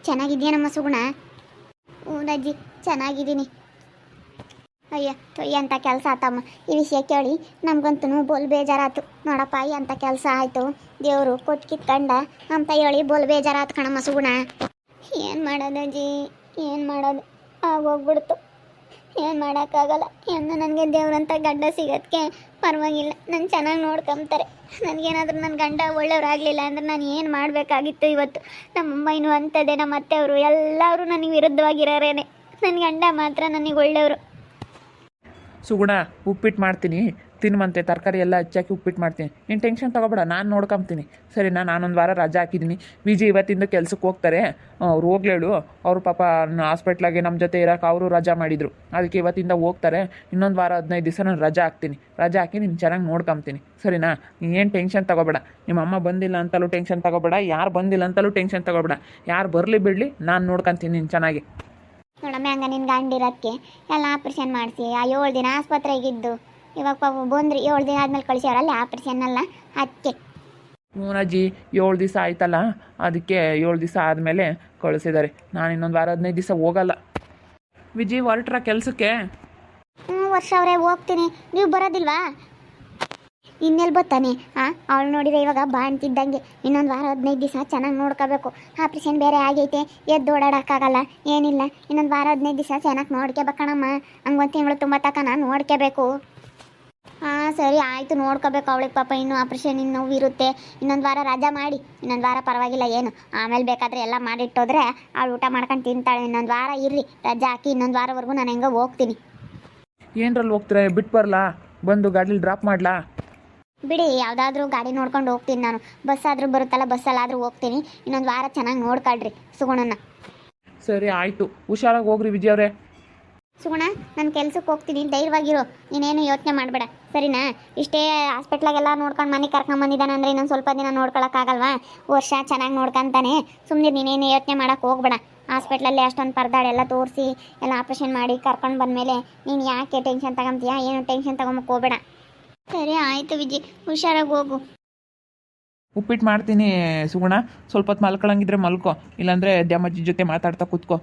ಚೆನ್ನಾಗಿದ್ಯೇನಮ್ಮ ಸುಗುಣ? ಹ್ಞೂ ಅಜ್ಜಿ ಚೆನ್ನಾಗಿದ್ದೀನಿ. ಅಯ್ಯ ಎಂಥ ಕೆಲಸ ಆತಮ್ಮ, ಈ ವಿಷಯ ಕೇಳಿ ನಮ್ಗಂತೂ ಬೋಲ್ ಬೇಜಾರಾತು ನೋಡಪ್ಪ. ಎಂಥ ಕೆಲಸ ಆಯಿತು, ದೇವರು ಕೊಟ್ಟು ಕಿತ್ಕಂಡ ಅಂತ ಹೇಳಿ ಬೋಲ್ ಬೇಜಾರಾತು ಕಣಮ್ಮ ಸುಗುಣ. ಏನು ಮಾಡೋದು ಅಜ್ಜಿ, ಏನು ಮಾಡೋದು, ಆಗೋಗ್ಬಿಡ್ತು. ಏನು ಮಾಡೋಕ್ಕಾಗಲ್ಲ. ಏನು ನನಗೆ ದೇವ್ರಂಥ ಗಂಡ ಸಿಗೋದಕ್ಕೆ ಪರವಾಗಿಲ್ಲ, ನಾನು ಚೆನ್ನಾಗಿ ನೋಡ್ಕೊಂತಾರೆ. ನನಗೇನಾದ್ರೂ ನನ್ನ ಗಂಡ ಒಳ್ಳೆಯವ್ರಾಗಲಿಲ್ಲ ಅಂದ್ರೆ ನಾನು ಏನು ಮಾಡಬೇಕಾಗಿತ್ತು ಇವತ್ತು? ನಮ್ಮಮ್ಮ ಇನ್ನೂ ಅಂಥದ್ದೇ, ನಮ್ಮ ಅತ್ತೆಯವರು ಎಲ್ಲರೂ ನನಗೆ ವಿರುದ್ಧವಾಗಿರೋರೇನೆ. ನನ್ನ ಗಂಡ ಮಾತ್ರ ನನಗೆ ಒಳ್ಳೆಯವರು. ಸುಗುಣ, ಉಪ್ಪಿಟ್ಟು ಮಾಡ್ತೀನಿ ತಿನ್ನುವಂತೆ, ತರಕಾರಿ ಎಲ್ಲ ಹಚ್ಚಾಕಿ ಉಪ್ಪಿಟ್ಟು ಮಾಡ್ತೀನಿ. ನೀನು ಟೆನ್ಷನ್ ತೊಗೋಬೇಡ, ನಾನು ನೋಡ್ಕೊಂತೀನಿ ಸರಿನಾ. ನಾನೊಂದು ವಾರ ರಜಾ ಹಾಕಿದ್ದೀನಿ. ವಿಜಯ್ ಇವತ್ತಿಂದ ಕೆಲ್ಸಕ್ಕೆ ಹೋಗ್ತಾರೆ. ಅವ್ರು ಹೋಗ್ಲೇಳು. ಅವರು ಪಾಪ ಹಾಸ್ಪಿಟ್ಲಾಗೆ ನಮ್ಮ ಜೊತೆ ಇರೋಕೆ ಅವರು ರಜಾ ಮಾಡಿದರು, ಅದಕ್ಕೆ ಇವತ್ತಿಂದ ಹೋಗ್ತಾರೆ. ಇನ್ನೊಂದು ವಾರ 15 ದಿವಸ ನಾನು ರಜಾ ಹಾಕ್ತೀನಿ. ರಜಾ ಹಾಕಿ ನೀನು ಚೆನ್ನಾಗಿ ನೋಡ್ಕೊಂತೀನಿ ಸರಿನಾ. ನೀನೇನು ಟೆನ್ಷನ್ ತೊಗೋಬೇಡ. ನಿಮ್ಮ ಅಮ್ಮ ಬಂದಿಲ್ಲ ಅಂತಲೂ ಟೆನ್ಷನ್ ತೊಗೋಬೇಡ, ಯಾರು ಬಂದಿಲ್ಲ ಅಂತಲೂ ಟೆನ್ಷನ್ ತೊಗೋಬೇಡ. ಯಾರು ಬರಲಿ ಬಿಡಲಿ, ನಾನು ನೋಡ್ಕೊಂತೀನಿ ನೀನು ಚೆನ್ನಾಗಿ. ನೋಡಮ್ಮ, ಹಂಗ ನಿನ್ನ ಗಂಡಿರೋದಕ್ಕೆ ಎಲ್ಲ ಆಪ್ರೇಷನ್ ಮಾಡಿಸಿ 7 ದಿನ ಆಸ್ಪತ್ರೆಗಿದ್ದು ಇವಾಗ ಪಾಪ ಬಂದ್ರಿ. 7 ದಿನ ಆದ್ಮೇಲೆ ಕಳಿಸ್ಯಾರಲ್ಲ ಆಪ್ರೇಷನ್ ಅಲ್ಲ, ಅದಕ್ಕೆ. ಹ್ಞೂ ಅಜ್ಜಿ, 7 ದಿವಸ ಆಯ್ತಲ್ಲ, ಅದಕ್ಕೆ 7 ದಿವಸ ಆದಮೇಲೆ ಕಳಿಸಿದ್ದಾರೆ. ನಾನು ಇನ್ನೊಂದು ವಾರ 15 ದಿವಸ ಹೋಗಲ್ಲ. ವಿಜಯ್ ಹೊರಟ್ರ ಕೆಲಸಕ್ಕೆ? ವರ್ಷ ಅವರೇ ಹೋಗ್ತೀನಿ, ನೀವು ಬರೋದಿಲ್ವಾ? ಇನ್ನೆಲ್ಲಿ ಬರ್ತಾನೆ? ಅವಳು ನೋಡಿದ್ರೆ ಇವಾಗ ಬಾಣ್ತಿದ್ದಂಗೆ. ಇನ್ನೊಂದು ವಾರ 15 ದಿವಸ ಚೆನ್ನಾಗಿ ನೋಡ್ಕೋಬೇಕು. ಆಪ್ರೇಷನ್ ಬೇರೆ ಆಗೈತೆ, ಎದ್ದು ಓಡಾಡೋಕ್ಕಾಗಲ್ಲ, ಏನಿಲ್ಲ. ಇನ್ನೊಂದು ವಾರ 15 ದಿವಸ ಚೆನ್ನಾಗಿ ನೋಡ್ಕೋಬೇಕಣಮ್ಮ. ಹಂಗೊಂದು ತಿಂಗಳು ತುಂಬ ತನಕ ನಾನು ನೋಡ್ಕೋಬೇಕು. ಸರಿ ಆಯಿತು, ನೋಡ್ಕೋಬೇಕು. ಅವಳಿಗೆ ಪಾಪ ಇನ್ನೂ ಆಪ್ರೇಷನ್ ಇನ್ನೂ ಇರುತ್ತೆ. ಇನ್ನೊಂದು ವಾರ ರಜಾ ಮಾಡಿ, ಇನ್ನೊಂದು ವಾರ ಪರವಾಗಿಲ್ಲ ಏನು, ಆಮೇಲೆ ಬೇಕಾದರೆ ಎಲ್ಲ ಮಾಡಿಟ್ಟೋದ್ರೆ ಅವಳು ಊಟ ಮಾಡ್ಕೊಂಡು ತಿಂತಾಳೆ. ಇನ್ನೊಂದು ವಾರ ಇರ್ರಿ, ರಜಾ ಹಾಕಿ ಇನ್ನೊಂದು ವಾರವರೆಗೂ ನಾನು ಹೆಂಗೋ ಹೋಗ್ತೀನಿ. ಏನರಲ್ಲಿ ಹೋಗ್ತೀರಾ? ಬಿಟ್ಟು ಬರಲಾ? ಬಂದು ಗಾಡೀಲಿ ಡ್ರಾಪ್ ಮಾಡಲಾ? ಬಿಡಿ, ಯಾವುದಾದ್ರೂ ಗಾಡಿ ನೋಡ್ಕೊಂಡು ಹೋಗ್ತೀನಿ ನಾನು. ಬಸ್ ಆದರೂ ಬರುತ್ತಲ್ಲ, ಬಸ್ಸಲ್ಲಾದರೂ ಹೋಗ್ತೀನಿ. ಇನ್ನೊಂದು ವಾರ ಚೆನ್ನಾಗಿ ನೋಡ್ಕೊಳ್ರಿ ಸುಗುಣನ. ಸರಿ ಆಯಿತು, ಹುಷಾರಾಗಿ ಹೋಗ್ರಿ ವಿಜಯ್ ಅವರೇ. ಸುಗುಣ, ನಾನು ಕೆಲ್ಸಕ್ಕೆ ಹೋಗ್ತೀನಿ, ಧೈರ್ಯವಾಗಿರು. ನೀನೇನು ಯೋಚನೆ ಮಾಡಬೇಡ ಸರಿನಾ. ಇಷ್ಟೇ ಹಾಸ್ಪಿಟ್ಲಾಗೆಲ್ಲ ನೋಡ್ಕೊಂಡು ಮನೆಗೆ ಕರ್ಕೊಂಬಂದಿದ್ದಾನೆ ಅಂದರೆ ಇನ್ನೊಂದು ಸ್ವಲ್ಪ ದಿನ ನೋಡ್ಕೊಳಕ್ಕಾಗಲ್ವಾ? ವರ್ಷ ಚೆನ್ನಾಗಿ ನೋಡ್ಕೊಂತಾನೆ. ಸುಮ್ಮನೆ ನೀನೇನು ಯೋಚನೆ ಮಾಡೋಕ್ಕೆ ಹೋಗ್ಬೇಡ. ಹಾಸ್ಪಿಟ್ಲಲ್ಲಿ ಅಷ್ಟೊಂದು ಪರದಾಡೆಲ್ಲ ತೋರಿಸಿ ಎಲ್ಲ ಆಪ್ರೇಷನ್ ಮಾಡಿ ಕರ್ಕೊಂಡು ಬಂದಮೇಲೆ ನೀನು ಯಾಕೆ ಟೆನ್ಷನ್ ತಗೊಂತೀಯ? ಏನು ಟೆನ್ಷನ್ ತಗೊಂಬಕ್ಕೆ ಹೋಗ್ಬೇಡ. ಸರಿ ಆಯಿತು ವಿಜಯ್, ಹುಷಾರಾಗಿ ಹೋಗು. ಉಪ್ಪಿಟ್ಟು ಮಾಡ್ತೀನಿ ಸುಗುಣ, ಸ್ವಲ್ಪ ಹೊತ್ತು ಮಲ್ಕೊಳಂಗಿದ್ರೆ ಮಲ್ಕೋ, ಇಲ್ಲಾಂದರೆ ದ್ಯಾಮಜ್ಜಿ ಜೊತೆ ಮಾತಾಡ್ತಾ ಕೂತ್ಕೋ.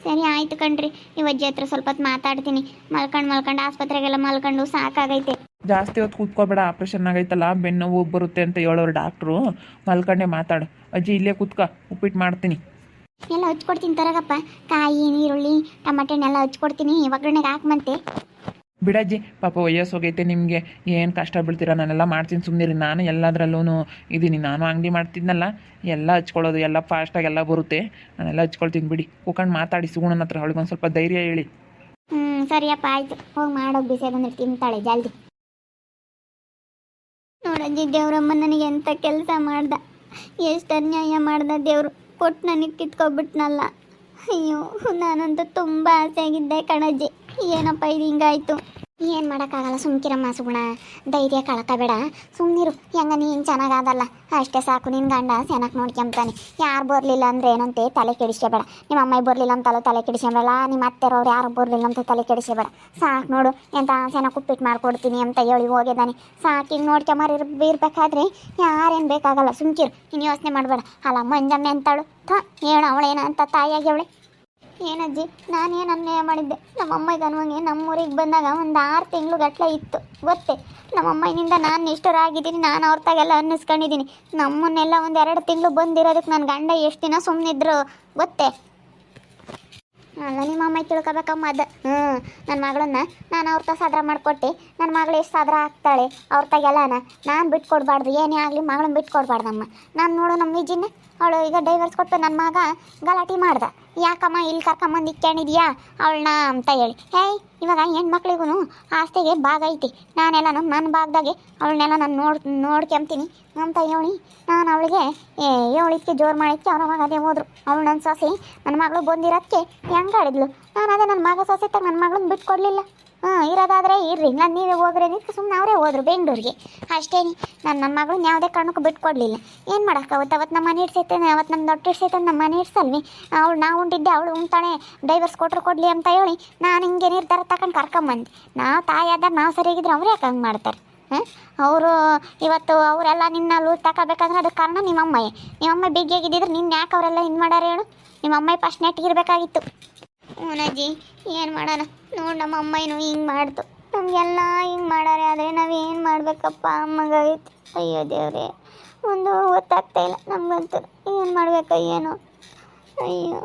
ಸರಿ ಆಯಿತು ಕಣ್ರಿ, ನಿಮ್ಮ ಅಜ್ಜಿ ಹತ್ರ ಸ್ವಲ್ಪ ಹೊತ್ತು ಮಾತಾಡ್ತೀನಿ. ಮಲ್ಕೊಂಡು ಆಸ್ಪತ್ರೆಗೆಲ್ಲ ಮಲ್ಕೊಂಡು ಸಾಕಾಗೈತೆ. ಜಾಸ್ತಿ ಹೊತ್ತು ಕೂತ್ಕೋಬೇಡ, ಆಪ್ರೇಷನ್ ಆಗೈತಲ್ಲ, ಬೆನ್ನು ನೋವು ಬರುತ್ತೆ ಅಂತ ಹೇಳೋರು ಡಾಕ್ಟ್ರು. ಮಲ್ಕೊಂಡೆ ಮಾತಾಡು. ಅಜ್ಜಿ ಇಲ್ಲೇ ಕೂತ್ಕೋ, ಉಪ್ಪಿಟ್ಟು ಮಾಡ್ತೀನಿ. ಎಲ್ಲ ಹಚ್ಕೊಡ್ತೀನಿ ತರಗಪ್ಪ. ಕಾಯಿ, ನೀರುಳ್ಳಿ, ಟಮಾಟೆನೆಲ್ಲ ಹಚ್ಕೊಡ್ತೀನಿ, ಒಗ್ಗರಣೆಗೆ ಹಾಕುವಂತೆ. ಬಿಡಜ್ಜಿ, ಪಾಪ ವಯಸ್ಸೋಗೈತೆ ನಿಮಗೆ, ಏನು ಕಷ್ಟ ಬೀಳ್ತೀರಾ? ನಾನೆಲ್ಲ ಮಾಡ್ತೀನಿ, ಸುಮ್ಮನಿರಿ. ನಾನು ಎಲ್ಲದರಲ್ಲೂ ಇದ್ದೀನಿ. ನಾನು ಅಂಗಡಿ ಮಾಡ್ತಿದ್ನಲ್ಲ, ಎಲ್ಲ ಹಚ್ಕೊಳ್ಳೋದು ಎಲ್ಲ ಫಾಸ್ಟಾಗಿ ಎಲ್ಲ ಬರುತ್ತೆ. ನಾನೆಲ್ಲ ಹಚ್ಕೊಳ್ತೀನಿ ಬಿಡಿ. ಕೂತ್ಕೊಂಡು ಮಾತಾಡಿ ಸುಗುಣನ ಹತ್ರ, ಅವಳಿಗೊಂದು ಸ್ವಲ್ಪ ಧೈರ್ಯ ಹೇಳಿ. ಸರಿಯಪ್ಪ ಆಯಿತು, ಹೋಗಿ ಮಾಡೋದು ಬಿಸಿ ಬಂದರೆ ತಿಂತಾಳೆ ಜಲ್ದಿ. ನೋಡಜ್ಜಿ, ದೇವ್ರಮ್ಮ ನನಗೆ ಎಂಥ ಕೆಲಸ ಮಾಡ್ದ, ಎಷ್ಟು ಅನ್ಯಾಯ ಮಾಡ್ದ ದೇವರು. ಕೊಟ್ಟು ನನಗೆ ಕಿತ್ಕೊಬಿಟ್ನಲ್ಲ. ಅಯ್ಯೋ, ನಾನಂತೂ ತುಂಬ ಆಸೆ ಆಗಿದ್ದೆ ಕಣಜ್ಜಿ. ಏನಪ್ಪ ಇದು ಹಿಂಗಾಯ್ತು? ಏನು ಮಾಡೋಕ್ಕಾಗಲ್ಲ, ಸುಮ್ಕಿರಮ್ಮ ಸುಗುಣ. ಧೈರ್ಯ ಕಳ್ಕೋಬೇಡ, ಸುಮ್ಮನಿರು. ಹೆಂಗ ನೀನು ಚೆನ್ನಾಗಾದಲ್ಲ ಅಷ್ಟೇ ಸಾಕು. ನಿನ್ನ ಗಂಡ ಚೆನ್ನಾಗಿ ನೋಡ್ಕೊಂತಾನೆ. ಯಾರು ಬರಲಿಲ್ಲ ಅಂದರೆ ಏನಂತೆ ತಲೆ ಕೆಡಿಸ್ಕೋಬೇಡ. ನಿಮ್ಮ ಅಮ್ಮ ಬರಲಿಲ್ಲ ಅಂತಲೂ ತಲೆ ಕೆಡಿಸ್ಕೋಬೇಡ, ನಿಮ್ಮ ಅತ್ತೆರವ್ರು ಯಾರು ಬರಲಿಲ್ಲ ಅಂತ ತಲೆ ಕೆಡಿಸ್ಕೋಬೇಡ. ಸಾಕು ನೋಡು, ಎಂತ ಚೆನ್ನಾಗಿ ಉಪ್ಪಿಟ್ಟು ಮಾಡ್ಕೊಡ್ತೀನಿ ಅಂತ ಹೇಳಿ ಹೋಗಿದ್ದಾನೆ. ಸಾಕು, ಹಿಂಗೆ ನೋಡ್ಕೊಂಬರಿ ಇರಬೇಕಾದ್ರೆ ಯಾರೇನು ಬೇಕಾಗಲ್ಲ. ಸುಮ್ಕಿರು, ನೀನು ಯೋಚನೆ ಮಾಡಬೇಡ. ಅಲ್ಲ ಮಂಜಮ್ಮೆ ಅಂತಾಳು, ಹೇಳು ಅವಳೇನಂತ ತಾಯಿಯಾಗಿ ಅವಳೆ. ಏನಜ್ಜಿ, ನಾನೇನು ಅನ್ಯಾಯ ಮಾಡಿದ್ದೆ? ನಮ್ಮಮ್ಮಗೆ ಅನ್ನುವಂಗೆ ನಮ್ಮೂರಿಗೆ ಬಂದಾಗ ಒಂದು 6 ತಿಂಗಳು ಗಟ್ಟಲೆ ಇತ್ತು ಗೊತ್ತೇ. ನಮ್ಮಮ್ಮನಿಂದ ನಾನು ಇಷ್ಟರಾಗಿದ್ದೀನಿ, ನಾನು ಅವ್ರ ತಾಗೆಲ್ಲ ಅನ್ನಿಸ್ಕೊಂಡಿದ್ದೀನಿ. ನಮ್ಮನ್ನೆಲ್ಲ ಒಂದು 2 ತಿಂಗಳು ಬಂದಿರೋದಕ್ಕೆ ನನ್ನ ಗಂಡ ಎಷ್ಟು ದಿನ ಸುಮ್ಮನಿದ್ರು ಗೊತ್ತೇ. ಅಲ್ಲ, ನಿಮ್ಮ ಅಮ್ಮ ತಿಳ್ಕೊಬೇಕಮ್ಮ ಅದು. ನನ್ನ ಮಗಳನ್ನ ನಾನು ಅವ್ರ ತ ಸಾದ್ರ ಮಾಡಿಕೊಟ್ಟು ನನ್ನ ಮಗಳು ಎಷ್ಟು ಸಾದ್ರ ಆಗ್ತಾಳೆ ಅವ್ರ ತಾಗೆಲ್ಲನ ನಾನು ಬಿಟ್ಕೊಡ್ಬಾರ್ದು. ಏನೇ ಆಗಲಿ ಮಗಳನ್ನ ಬಿಟ್ಕೊಡ್ಬಾರ್ದಮ್ಮ. ನಾನು ನೋಡು ನಮ್ಮ ವಿಜಿನ, ಅವಳು ಈಗ ಡೈವರ್ಸ್ ಕೊಟ್ಟು ನನ್ನ ಮಗ ಗಲಾಟೆ ಮಾಡ್ದ. ಯಾಕಮ್ಮ ಇಲ್ಲಿ ಕರ್ಕೊಂಬಂದು ಇಕ್ಕೊಂಡಿದ್ಯಾ ಅವಳನ್ನ ಅಂತ ಹೇಳಿ. ಇವಾಗ ಹೆಣ್ಮಕ್ಳಿಗೂ ಆಸ್ತಿಗೆ ಭಾಗ ಐತಿ. ನಾನೆಲ್ಲ ನನ್ನ ಭಾಗದಾಗೆ ಅವಳನ್ನೆಲ್ಲ ನಾನು ನೋಡ್ಕೊಂತೀನಿ ಅಂತ ಹೇಳಿ ನಾನು ಅವಳಿಗೆ ಹೇಳಿದ್ಕೆ ಜೋರು ಮಾಡಿದ್ಕೆ ಅವ್ರ ಮಗ ಅದೇ ಹೋದ್ರು. ಅವಳು ನನ್ನ ಸೊಸೆ ನನ್ನ ಮಗಳು ಬಂದಿರೋದಕ್ಕೆ ಹೆಂಗೆ ಆಡಿದ್ಲು. ನಾನು ಅದೇ ನನ್ನ ಮಗ ಸೊಸೆ ತಗ ನನ್ನ ಮಗಳನ್ನ ಬಿಟ್ಕೊಡ್ಲಿಲ್ಲ. ಇರೋದಾದರೆ ಇರ್ರಿ, ನಾನು ನೀವೇ ಹೋಗ್ರೆ ನಿಂತು ಸುಮ್ಮನೆ ಅವರೇ ಹೋದ್ರು ಬೆಂಗಳೂರಿಗೆ. ಅಷ್ಟೇನಿ, ನನ್ನ ಮಗಳನ್ನ ಯಾವುದೇ ಕಾರಣಕ್ಕೂ ಬಿಟ್ಕೊಡ್ಲಿಲ್ಲ. ಏನು ಮಾಡೋಕ್ಕಾಗುತ್ತೆ? ಅವತ್ತು ನಮ್ಮ ಮನೆ ಇಡ್ಸೈತಾನೆ, ಅವತ್ತು ನಮ್ಮ ದೊಡ್ಡ ಇಡ್ಸೈತಾನೆ, ನಮ್ಮ ಮನೆ ಇಡ್ಸಲ್ವಿ. ಅವಳು ನಾವು ಉಂಟಿದ್ದೆ, ಅವಳು ಉಂಟಾಳೆ, ಡೈವರ್ಸ್ ಕೊಡಲಿ ಅಂತ ಹೇಳಿ ನಾನು ಹಿಂಗೆ ನಿರ್ಧಾರ ತಗೊಂಡು ಕರ್ಕೊಂಬಂದು. ನಾವು ತಾಯಿ ಆದಾಗ ನಾವು ಸರಿಯಾಗಿದ್ರೆ ಅವ್ರು ಯಾಕೆ ಹಂಗೆ ಮಾಡ್ತಾರೆ? ಅವರು ಇವತ್ತು ಅವರೆಲ್ಲ ನಿನ್ನ ಲೂಸ್ ತಗೋಬೇಕಾದ್ರೆ ಅದಕ್ಕೆ ಕಾರಣ ನಿಮ್ಮಮ್ಮ ಬಿಗಿಯಾಗಿದ್ದಿದ್ರೆ ನಿನ್ನ ಯಾಕೆ ಅವರೆಲ್ಲ ಹಿಂಗೆ ಮಾಡ್ಯಾರ ಹೇಳು. ನಿಮ್ಮಮ್ಮ ಫಸ್ಟ್ ನೆಟ್ಟಿಗಿರ್ಬೇಕಾಗಿತ್ತು. ಹ್ಞೂನಜ್ಜಿ ಏನು ಮಾಡೋಣ ನೋಡಿ, ನಮ್ಮ ಅಮ್ಮನೂ ಹಿಂಗೆ ಮಾಡ್ತು, ನಮಗೆಲ್ಲ ಹಿಂಗೆ ಮಾಡಾರೆ. ಆದರೆ ನಾವೇನು ಮಾಡಬೇಕಪ್ಪ ಅಮ್ಮಗಾಗಿತ್ತು. ಅಯ್ಯೋ ದೇವ್ರೆ, ಒಂದು ಗೊತ್ತಾಗ್ತಾ ಇಲ್ಲ ನಮಗಂತೂ ಏನು ಮಾಡ್ಬೇಕು ಏನು. ಅಯ್ಯೋ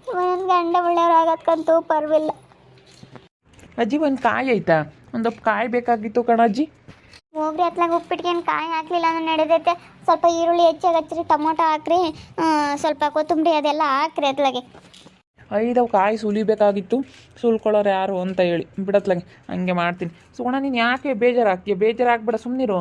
ನನ್ನ ಗಂಡ ಒಳ್ಳೆಯವ್ರಾಗತ್ಕಂತೂ ಪರವಿಲ್ಲ. ಅಜ್ಜಿ ಒಂದು ಕಾಯಿ ಆಯ್ತಾ? ಒಂದು ಕಾಯಿ ಬೇಕಾಗಿತ್ತು ಕಣಜ್ಜಿ. ಹೋಗ್ರಿ ಅತ್ಲಾಗ ಉಪ್ಪಿಟ್ಟಿಗೇನು ಕಾಯಿ ಹಾಕ್ಲಿಲ್ಲ ಅಂದ್ರೆ ನಡೆದೈತೆ. ಸ್ವಲ್ಪ ಈರುಳ್ಳಿ ಹೆಚ್ಚಾಗಿ ಹಚ್ಚಿರಿ, ಟೊಮೊಟೊ ಹಾಕ್ರಿ, ಸ್ವಲ್ಪ ಕೊತ್ತಂಬರಿ ಅದೆಲ್ಲ ಹಾಕ್ರಿ ಅತ್ಲಾಗೆ. 5 ಕಾಯಿ ಸುಲಿಬೇಕಾಗಿತ್ತು, ಸುಲ್ಕೊಳ್ಳೋರು ಯಾರು ಅಂತ ಹೇಳಿ ಬಿಡತ್ಲಾಗೆ ಹಂಗೆ ಮಾಡ್ತೀನಿ. ಸುಗುಣ ನೀನು ಯಾಕೆ ಬೇಜಾರಾಗ್ತೀಯ? ಬೇಜಾರಾಗ್ಬೇಡ, ಸುಮ್ಮನಿರು.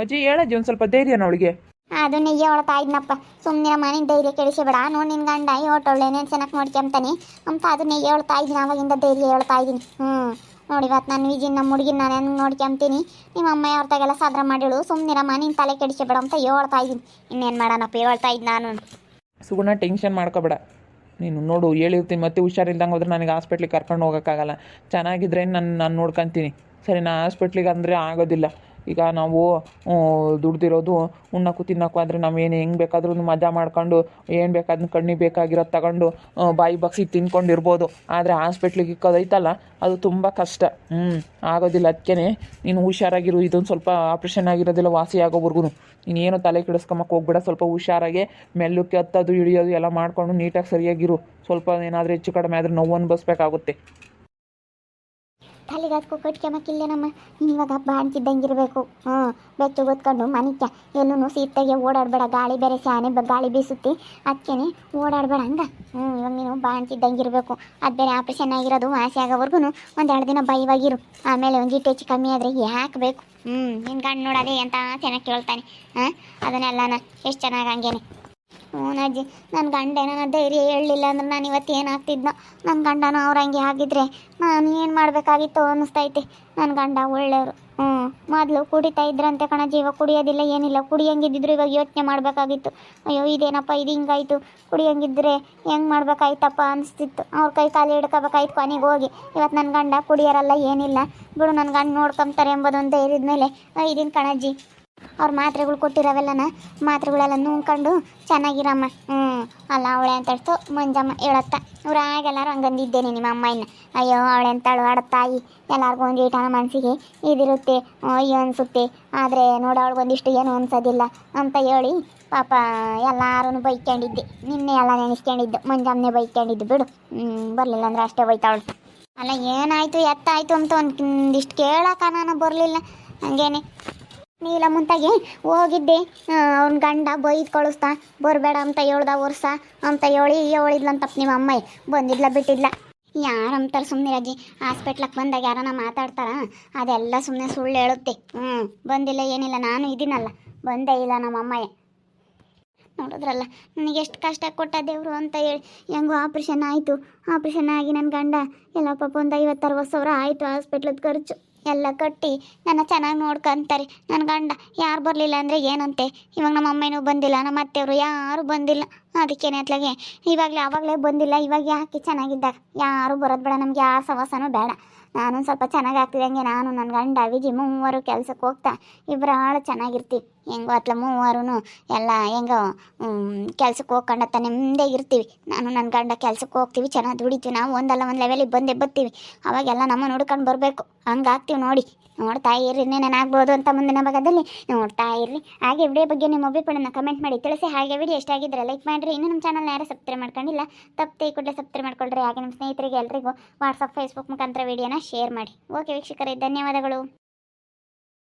ಅಜ್ಜಿ ಹೇಳಜ್ಜಿ ಒಂದು ಸ್ವಲ್ಪ ಧೈರ್ಯನ ಅವಳಿಗೆ. ಅದು ನೆಯ್ಯ ಒಳತಾ ಇದ್ನಪ್ಪ, ಸುಮ್ಮನೆ ಮನೆಗೆ ಧೈರ್ಯ ಕೆಡಿಸಿಬೇಡ. ನೋಡಿ ನಿನ್ನ ಗಂಡ ಒಟ್ಟೊಳ್ಳೆನೇ ಚೆನ್ನಾಗಿ ನೋಡ್ಕೊಂತಾನೆ ಅಂತ ಅದು ನೆಯ್ಯ ಹೇಳ್ತಾ ಇದ್ದೀನಿ, ಅವಾಗಿಂದ ಧೈರ್ಯ ಹೇಳ್ತಾ ಇದ್ದೀನಿ. ನೋಡಿ ಇವತ್ತು ನಾನು ವಿಜಿನ ನಮ್ಮ ಹುಡುಗಿನ ನಾನು ಹೆಂಗೆ ನೋಡ್ಕೊಂತೀನಿ, ನಿಮ್ಮ ಅಮ್ಮ ಅವ್ರತಾಗೆಲ್ಲ ಸಾದ್ರ ಮಾಡಿಳು, ಸುಮ್ಮನೆ ಮನೆಯ ತಲೆ ಕೆಡಿಸಿಬೇಡ ಅಂತ ಹೇಳ್ತಾ ಇದ್ದೀನಿ. ಇನ್ನೇನು ಮಾಡೋಣಪ್ಪ, ಹೇಳ್ತಾ ಇದ್ದು ನಾನು. ಸುಗುಣ ಟೆನ್ಷನ್ ಮಾಡ್ಕೋಬೇಡ, ನೀನು ನೋಡು ಹೇಳಿರ್ತೀನಿ. ಮತ್ತೆ ಹುಷಾರಿಲ್ದಂಗೆ ಹೋದ್ರೆ ನನಗೆ ಹಾಸ್ಪಿಟ್ಲಿಗೆ ಕರ್ಕೊಂಡು ಹೋಗೋಕ್ಕಾಗಲ್ಲ. ಚೆನ್ನಾಗಿದ್ರೆ ನಾನು ನೋಡ್ಕೊತೀನಿ ಸರಿ. ನಾ ಹಾಸ್ಪಿಟ್ಲಿಗೆ ಅಂದರೆ ಆಗೋದಿಲ್ಲ. ಈಗ ನಾವು ದುಡ್ದಿರೋದು ಉಣ್ಣಕ್ಕೂ ತಿನ್ನೋಕ್ಕೂ ಆದರೆ ನಾವೇನು ಹೆಂಗೆ ಬೇಕಾದ್ರೂ ಮಜಾ ಮಾಡ್ಕೊಂಡು ಏನು ಬೇಕಾದ್ರೂ ಕಣ್ಣಿಗೆ ಬೇಕಾಗಿರೋದು ತಗೊಂಡು ಬಾಯಿ ಬಗ್ಸಿ ತಿನ್ಕೊಂಡಿರ್ಬೋದು. ಆದರೆ ಹಾಸ್ಪಿಟ್ಲಿಗೆ ಇಕ್ಕೋದೈತಲ್ಲ ಅದು ತುಂಬ ಕಷ್ಟ. ಆಗೋದಿಲ್ಲ. ಅದಕ್ಕೆ ನೀನು ಹುಷಾರಾಗಿರು. ಇದೊಂದು ಸ್ವಲ್ಪ ಆಪ್ರೇಷನ್ ಆಗಿರೋದಿಲ್ಲ, ವಾಸಿ ಆಗೋವರೆಗೂ ನೀನೇನು ತಲೆ ಕೆಡಿಸ್ಕೊಂಬಕ್ಕೆ ಹೋಗ್ಬೇಡ. ಸ್ವಲ್ಪ ಹುಷಾರಾಗೆ ಮೆಲ್ಲಕ್ಕೆ ಹತ್ತೋದು ಹಿಡಿಯೋದು ಎಲ್ಲ ಮಾಡಿಕೊಂಡು ನೀಟಾಗಿ ಸರಿಯಾಗಿರು. ಸ್ವಲ್ಪ ಏನಾದರೂ ಹೆಚ್ಚು ಕಡಿಮೆ ಆದರೆ ನೋವು ಅನ್ಭವಿಸ್ಬೇಕಾಗುತ್ತೆ. ತಲೆಗೆ ಅದಕ್ಕೂ ಕಟ್ಕೊಂಬಕ್ಕಿಲ್ಲೇನಮ್ಮ, ಇವಾಗ ಬಾಣ್ತಿದ್ದಂಗಿರಬೇಕು. ಬೆಚ್ಚು ಗೊತ್ಕೊಂಡು ಮನಿಕ್ಯ ಎಲ್ಲೂ ಸೀತಾಗೆ ಓಡಾಡಬೇಡ. ಗಾಳಿ ಬೇರೆ ಸ್ಯಾನೆ ಗಾಳಿ ಬೀಸುತ್ತೆ, ಅದಕ್ಕೇ ಓಡಾಡಬೇಡ ಹಂಗೆ. ಇವಾಗ ನೀನು ಬಾಣ್ತಿದ್ದಂಗಿರಬೇಕು. ಅದು ಬೇರೆ ಆಪ್ರೇಷನ್ ಆಗಿರೋದು ವಾಸಿ ಆಗೋವರೆಗೂ ಒಂದು 2 ದಿನ ಬೈವಾಗಿರು. ಆಮೇಲೆ ಒಂದು ಜಿಟ್ಟು ಹೆಚ್ಚು ಕಮ್ಮಿ ಆದರೆ ಯಾಕೆ ಬೇಕು. ನಿನ್ನ ಗಂಡು ನೋಡೋದೇ ಅಂತ ಚೆನ್ನಾಗಿ ಕೇಳ್ತಾನೆ. ಅದನ್ನೆಲ್ಲನ ಎಷ್ಟು ಚೆನ್ನಾಗಿ ಹಂಗೇನೆ. ಅಜ್ಜಿ, ನನ್ನ ಗಂಡ ಏನೋ ಧೈರ್ಯ ಹೇಳಲಿಲ್ಲ ಅಂದ್ರೆ ನಾನು ಇವತ್ತು ಏನಾಗ್ತಿದ್ನೋ. ನನ್ನ ಗಂಡನೂ ಅವ್ರು ಹಂಗೆ ಆಗಿದ್ರೆ ನಾನು ಏನು ಮಾಡಬೇಕಾಗಿತ್ತು ಅನ್ನಿಸ್ತೈತೆ. ನನ್ನ ಗಂಡ ಒಳ್ಳೆಯವರು. ಮೊದಲು ಕುಡಿತಾ ಇದ್ರಂತೆ ಕಣಜ್ಜಿ, ಇವಾಗ ಕುಡಿಯೋದಿಲ್ಲ ಏನಿಲ್ಲ. ಕುಡಿಯಂಗಿದ್ದಿದ್ರು ಇವಾಗ ಯೋಚನೆ ಮಾಡಬೇಕಾಗಿತ್ತು. ಅಯ್ಯೋ ಇದೇನಪ್ಪ ಇದು ಹಿಂಗಾಯ್ತು, ಕುಡಿಯಂಗಿದ್ರೆ ಹೆಂಗೆ ಮಾಡ್ಬೇಕಾಯ್ತಪ್ಪ ಅನಿಸ್ತಿತ್ತು. ಅವ್ರ ಕೈ ಕಾಲು ಹಿಡ್ಕೋಬೇಕಾಯ್ತು ಕೊನೆಗೆ ಹೋಗಿ. ಇವತ್ತು ನನ್ನ ಗಂಡ ಕುಡಿಯೋರಲ್ಲ ಏನಿಲ್ಲ ಬಿಡು, ನನ್ನ ಗಂಡ ನೋಡ್ಕೊಂತಾರೆ ಎಂಬುದೊಂದು ಧೈರ್ಯದ ಮೇಲೆ ಇದೀನಿ ಕಣಜ್ಜಿ. ಅವ್ರ ಮಾತ್ರೆಗಳು ಕೊಟ್ಟಿರೋವೆಲ್ಲನ ಮಾತ್ರೆಗಳೆಲ್ಲ ನುಂಗ್ಕೊಂಡು ಚೆನ್ನಾಗಿರಮ್ಮ. ಅಲ್ಲ ಅವಳೆ ಅಂತ ಹೇಳ್ತು ಮಂಜಮ್ಮ ಹೇಳತ್ತ. ಊರಾಗೆಲ್ಲರೂ ಹಂಗಂದಿದ್ದೇನೆ ನಿಮ್ಮ ಅಮ್ಮನ. ಅಯ್ಯೋ ಅವಳೆ ಅಂತಾಳು ಆಡತ್ತಾಯಿ, ಎಲ್ಲರಿಗೂ ಒಂದು ಈಟನ ಮನಸ್ಸಿಗೆ ಇದಿರುತ್ತೆ, ಅಯ್ಯೋ ಅನಿಸುತ್ತೆ. ಆದರೆ ನೋಡು ಅವಳಿಗೊಂದಿಷ್ಟು ಏನು ಅನ್ಸೋದಿಲ್ಲ ಅಂತ ಹೇಳಿ ಪಾಪ ಎಲ್ಲರೂ ಬೈಕೊಂಡಿದ್ದೆ. ನಿನ್ನೆ ಎಲ್ಲ ನೆನೆಸ್ಕೊಂಡಿದ್ದು, ಮಂಜಮ್ಮನೆ ಬೈಕೊಂಡಿದ್ದು ಬಿಡು. ಬರಲಿಲ್ಲ ಅಂದ್ರೆ ಅಷ್ಟೇ ಬೈತಾವಳು. ಅಲ್ಲ ಏನಾಯಿತು ಎತ್ತಾಯಿತು ಅಂತ ಒಂದಿಷ್ಟು ಕೇಳೋಕೆ ನಾನು ಬರಲಿಲ್ಲ. ಹಂಗೇನೆ ನೀಲ ಮುಂತಾಗೆ ಹೋಗಿದ್ದೆ. ಅವ್ನ ಗಂಡ ಬೈದು ಕಳಿಸ್ತಾ ಬರಬೇಡ ಅಂತ ಹೇಳ್ದ ವರ್ಷ ಅಂತ ಹೇಳಿದ್ಲಂತಪ್ಪ ನಿಮ್ಮ ಅಮ್ಮ. ಬಂದಿದ್ಲ ಬಿಟ್ಟಿದ್ಲ ಯಾರಂತಾರೆ ಸುಮ್ಮನೆ ಅಜ್ಜಿ. ಹಾಸ್ಪಿಟ್ಲಕ್ಕೆ ಬಂದಾಗ ಯಾರನ್ನ ಮಾತಾಡ್ತಾರ ಅದೆಲ್ಲ ಸುಮ್ಮನೆ ಸುಳ್ಳು ಹೇಳುತ್ತೆ. ಬಂದಿಲ್ಲ ಏನಿಲ್ಲ, ನಾನು ಇದೀನಲ್ಲ, ಬಂದೇ ಇಲ್ಲ ನಮ್ಮ ಅಮ್ಮಯ್ಯ. ನೋಡಿದ್ರಲ್ಲ ನನಗೆ ಎಷ್ಟು ಕಷ್ಟ ಕೊಟ್ಟ ದೇವರು ಅಂತ ಹೇಳಿ. ಹೆಂಗೋ ಆಪ್ರೇಷನ್ ಆಯಿತು. ಆಪ್ರೇಷನ್ ಆಗಿ ನನ್ನ ಗಂಡ ಎಲ್ಲ ಪಾಪ ಒಂದು 50-60 ಸಾವಿರ ಆಯಿತು ಹಾಸ್ಪಿಟ್ಲದ ಖರ್ಚು ಎಲ್ಲ ಕಟ್ಟಿ ನನ್ನ ಚೆನ್ನಾಗಿ ನೋಡ್ಕೊಂತಾರೆ. ನನ್ನ ಗಂಡ ಯಾರು ಬರಲಿಲ್ಲ ಅಂದರೆ ಏನಂತೆ. ಇವಾಗ ನಮ್ಮ ಅಮ್ಮನೂ ಬಂದಿಲ್ಲ, ನಮ್ಮ ಅತ್ತೆಯವರು ಯಾರೂ ಬಂದಿಲ್ಲ. ಅದಕ್ಕೇನೆ ಅತ್ಲಾಗೆ ಆವಾಗಲೇ ಬಂದಿಲ್ಲ. ಇವಾಗ ಯಾಕೆ ಚೆನ್ನಾಗಿದ್ದಾಗ ಯಾರೂ ಬರೋದು ಬೇಡ, ನಮ್ಗೆ ಯಾರು ಸವಾಸನೂ ಬೇಡ. ನಾನು ಸ್ವಲ್ಪ ಚೆನ್ನಾಗಿ ಆಗ್ತಿದ್ದಂಗೆ ನಾನು ನನ್ನ ಗಂಡ ವಿಜಿ 3 ಕೆಲಸಕ್ಕೆ ಹೋಗ್ತಾ ಇಬ್ಬರಾಳು ಚೆನ್ನಾಗಿರ್ತೀವಿ. ಹೆಂಗೋ ಅತ್ಲ 3 ಎಲ್ಲ ಹೆಂಗೋ ಕೆಲ್ಸಕ್ಕೆ ಹೋಗ್ಕೊಂಡತ್ತ ನೆಮ್ಮದಿಯಾಗಿರ್ತೀವಿ. ನಾನು ನನ್ನ ಗಂಡ ಕೆಲ್ಸಕ್ಕೆ ಹೋಗ್ತೀವಿ, ಚೆನ್ನಾಗಿ ದುಡಿತೀವಿ. ನಾವು ಒಂದಲ್ಲ ಒಂದು ಲೆವೆಲಿಗೆ ಬಂದೇ ಬರ್ತೀವಿ. ಅವಾಗೆಲ್ಲ ನಮ್ಮ ನೋಡ್ಕೊಂಡು ಬರಬೇಕು. ಹಂಗಾಗ್ತೀವಿ ನೋಡಿ. ನೋಡ್ತಾ ಇರ್ರಿ, ಏನೇನಾಗ್ಬೋದು ಅಂತ ಮುಂದಿನ ಭಾಗದಲ್ಲಿ ನೋಡ್ತಾ ಇರ್ರಿ. ಹಾಗೆ ವಿಡಿಯೋ ಬಗ್ಗೆ ನಿಮ್ಮ ಅಭಿಪ್ರಾಯನ ಕಮೆಂಟ್ ಮಾಡಿ ತಿಳಿಸಿ. ಹಾಗೆ ವಿಡಿಯೋ ಎಷ್ಟಾಗಿದ್ದರೆ ಲೈಕ್ ಮಾಡಿರಿ. ಇನ್ನೂ ನಮ್ಮ ಚಾನಲ್ನ ಯಾರು ಸಬ್ಸ್ಕ್ರೈಬ್ ಮಾಡ್ಕೊಂಡಿಲ್ಲ ತಪ್ಪದೆ ಕೂಡಲೇ ಸಬ್ಸ್ಕ್ರೈಬ್ ಮಾಡ್ಕೊಳ್ರಿ. ಹಾಗೆ ನಿಮ್ಮ ಸ್ನೇಹಿತರಿಗೆ ಎಲ್ರಿಗೂ ವಾಟ್ಸಪ್ ಫೇಸ್ಬುಕ್ ಮುಖಾಂತರ ವಿಡಿಯೋನ ಶೇರ್ ಮಾಡಿ. ಓಕೆ ವೀಕ್ಷಕರೇ, ಧನ್ಯವಾದಗಳು.